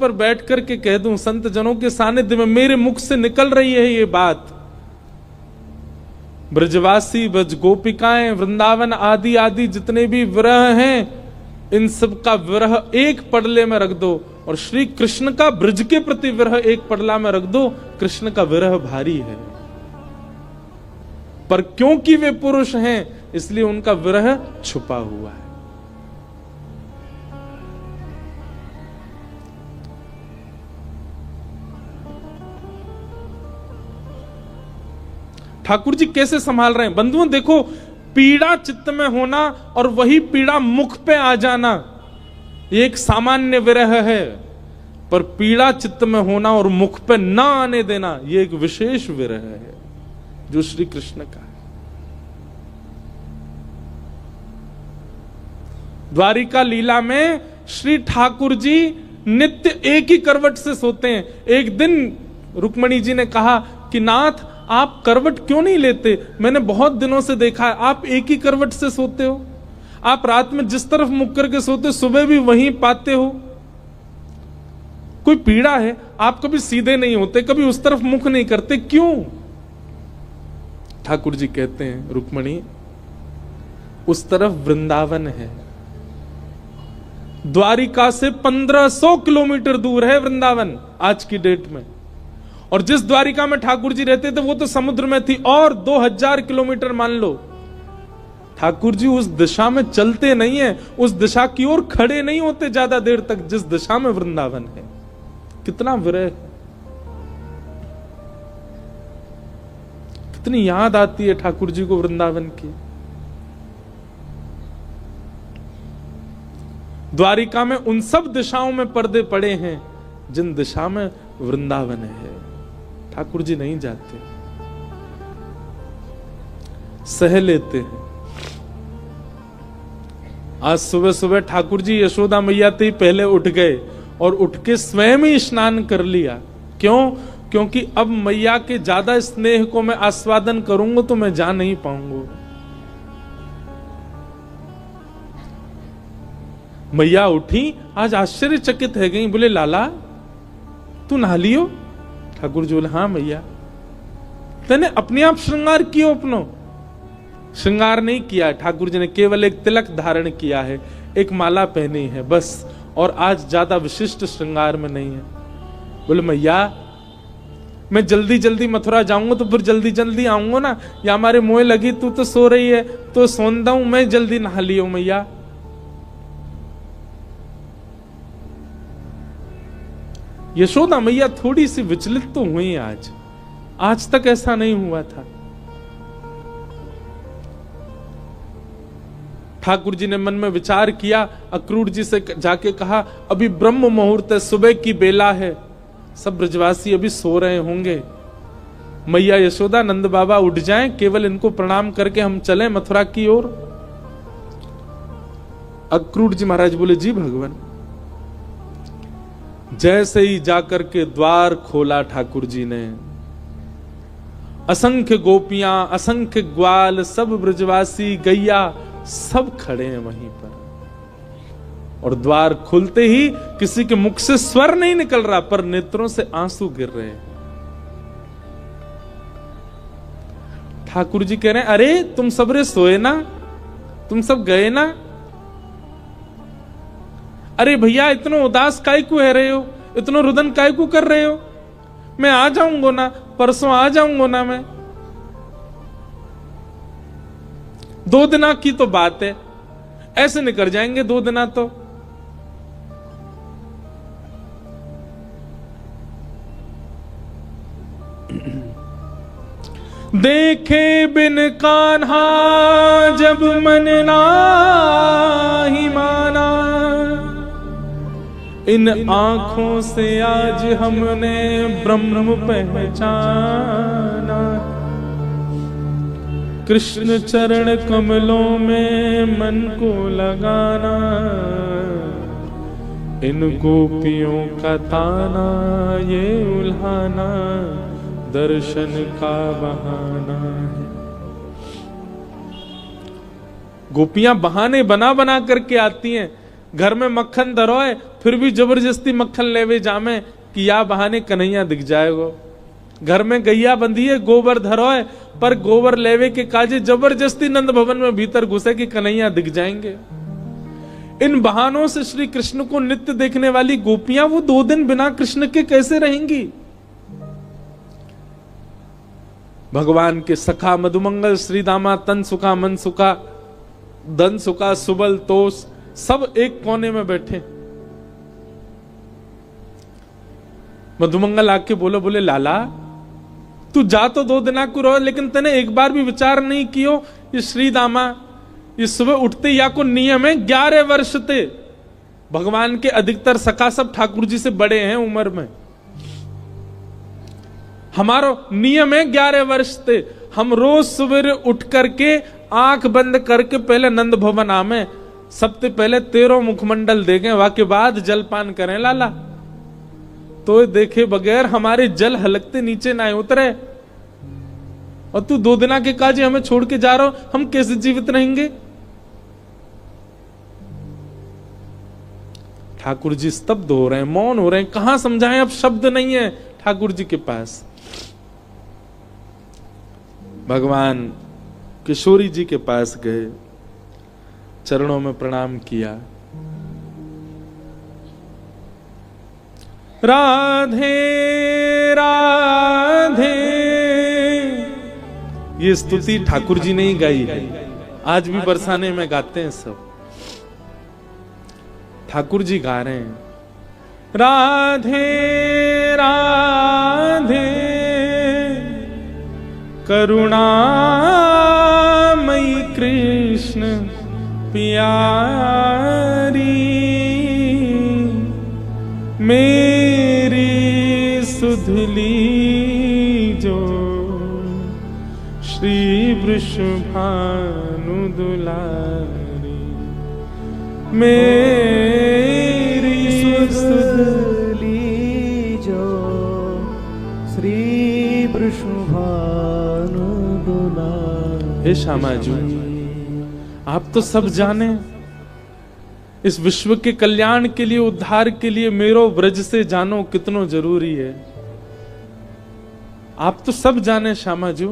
पर बैठ करके कह दूं, संत जनों के सानिध्य में मेरे मुख से निकल रही है ये बात, ब्रजवासी, ब्रज गोपिकाएं, वृंदावन आदि आदि जितने भी विरह हैं, इन सब का विरह एक पडले में रख दो, और श्री कृष्ण का ब्रज के प्रति विरह एक पडला में रख दो, कृष्ण का विरह भारी है। पर क्योंकि वे पुरुष हैं इसलिए उनका विरह छुपा हुआ है। ठाकुर जी कैसे संभाल रहे हैं बंधुओं, देखो, पीड़ा चित्त में होना और वही पीड़ा मुख पे आ जाना ये एक सामान्य विरह है, पर पीड़ा चित्त में होना और मुख पे ना आने देना ये एक विशेष विरह है जो श्री कृष्ण का है। द्वारिका लीला में श्री ठाकुर जी नित्य एक ही करवट से सोते हैं। एक दिन रुक्मणी जी ने कहा कि नाथ, आप करवट क्यों नहीं लेते? मैंने बहुत दिनों से देखा है आप एक ही करवट से सोते हो, आप रात में जिस तरफ मुख करके सोते सुबह भी वहीं पाते हो, कोई पीड़ा है? आप कभी सीधे नहीं होते, कभी उस तरफ मुख नहीं करते, क्यों? ठाकुर जी कहते हैं, रुक्मणी, उस तरफ वृंदावन है, द्वारिका से 1500 किलोमीटर दूर है वृंदावन आज की डेट में, और जिस द्वारिका में ठाकुर जी रहते थे वो तो समुद्र में थी, और 2000 किलोमीटर मान लो। ठाकुर जी उस दिशा में चलते नहीं है, उस दिशा की ओर खड़े नहीं होते ज्यादा देर तक जिस दिशा में वृंदावन है। कितना विरह, कितनी याद आती है ठाकुर जी को वृंदावन की। द्वारिका में उन सब दिशाओं में पर्दे पड़े हैं जिन दिशा में वृंदावन है। ठाकुर जी नहीं जाते, सह लेते हैं। आज सुबह सुबह ठाकुर जी यशोदा मैया से पहले उठ गए और उठ के स्वयं ही स्नान कर लिया। क्यों? क्योंकि अब मैया के ज्यादा स्नेह को मैं आस्वादन करूंगा तो मैं जा नहीं पाऊंगा। मैया उठी, आज आश्चर्यचकित है गई, बोले लाला तू नहा लियो? ठाकुर जी बोले हाँ मैया। तेने अपने आप श्रृंगार कियो? अपनो श्रृंगार नहीं किया, ठाकुर जी ने केवल एक तिलक धारण किया है, एक माला पहनी है बस, और आज ज्यादा विशिष्ट श्रृंगार में नहीं है। बोले मैया मैं जल्दी जल्दी मथुरा जाऊंगा तो फिर जल्दी जल्दी आऊंगा ना, या हमारे मोह लगी, तू तो सो रही है तो सोंदा हूं, मैं जल्दी नहा लियो मैया। यशोदा मैया थोड़ी सी विचलित तो हुई आज तक ऐसा नहीं हुआ था। ठाकुर जी ने मन में विचार किया, अक्रूर जी से जाके कहा अभी ब्रह्म मुहूर्त है, सुबह की बेला है, सब ब्रजवासी अभी सो रहे होंगे, मैया यशोदा नंद बाबा उठ जाएं, केवल इनको प्रणाम करके हम चलें मथुरा की ओर। अक्रूर जी महाराज बोले जी भगवान। जैसे ही जाकर के द्वार खोला ठाकुर जी ने, असंख्य गोपियां, असंख्य ग्वाल, सब ब्रजवासी, गैया सब खड़े हैं वहीं पर, और द्वार खुलते ही किसी के मुख से स्वर नहीं निकल रहा पर नेत्रों से आंसू गिर रहे हैं। ठाकुर जी कह रहे हैं अरे तुम सबरे सोए ना, तुम सब गए ना? अरे भैया इतना उदास काय को है रहे हो, इतना रुदन काय को कर रहे हो? मैं आ जाऊंगा ना, परसों आ जाऊंगा ना, मैं 2 दिना की तो बात है, ऐसे निकल जाएंगे 2 दिना तो। देखे बिन कान्हा जब मन नाही माना, इन आंखों से आज हमने ब्रह्म पहचाना। कृष्ण चरण कमलों में मन को लगाना, इन गोपियों का ताना ये उल्हाना, दर्शन का बहाना है। गोपियां बहाने बना बना करके आती हैं, घर में मक्खन धरोए फिर भी जबरदस्ती मक्खन लेवे जामे कि या बहाने कन्हैया दिख जाएगो। घर में गैया बंधी है, गोबर धरोए पर गोबर लेवे के काजे जबरदस्ती नंद भवन में भीतर घुसे कि कन्हैया दिख जाएंगे। इन बहानों से श्री कृष्ण को नित्य देखने वाली गोपियां वो 2 दिन बिना कृष्ण के कैसे रहेंगी। भगवान के सखा मधुमंगल श्रीदामा तन सुखा मन सुखा धन सुखा सुबल तोष सब एक कोने में बैठे। मधुमंगल आके बोले लाला तू जा तो 2 दिना को रहो, लेकिन तने एक बार भी विचार नहीं कियो ये श्रीदामा ये सुबह उठते या को नियम है 11 वर्ष थे। भगवान के अधिकतर सखा सब ठाकुर जी से बड़े हैं उम्र में। हमारा नियम है 11 वर्ष थे। हम रोज सवेरे उठ करके आंख बंद करके पहले नंद भवन आमे, सबसे पहले 13 मुखमंडल देखें, वाके बाद जलपान करें लाला। तो देखे बगैर हमारे जल हलकते नीचे ना उतरे, और तू 2 दिना के काजे हमें छोड़ के जा रहा हो, हम कैसे जीवित रहेंगे। ठाकुर जी स्तब्ध हो रहे हैं, मौन हो रहे हैं, कहां समझाएं, अब शब्द नहीं है ठाकुर जी के पास। भगवान किशोरी जी के पास गए, चरणों में प्रणाम किया। राधे राधे, ये स्तुति ठाकुर जी ने ही गाई है, आज भी बरसाने में गाते हैं सब, ठाकुर जी गा रहे हैं। राधे राधे करुणामयी कृष्ण प्यारी, मेरी सुधली जो श्री वृषभानु दुलारी, मेरी सुधली जो श्री वृषभानु दुलारी। हे श्यामा जी, आप तो सब जाने, इस विश्व के कल्याण के लिए उद्धार के लिए मेरो ब्रज से जानो कितनो जरूरी है। आप तो सब जाने श्यामा जी,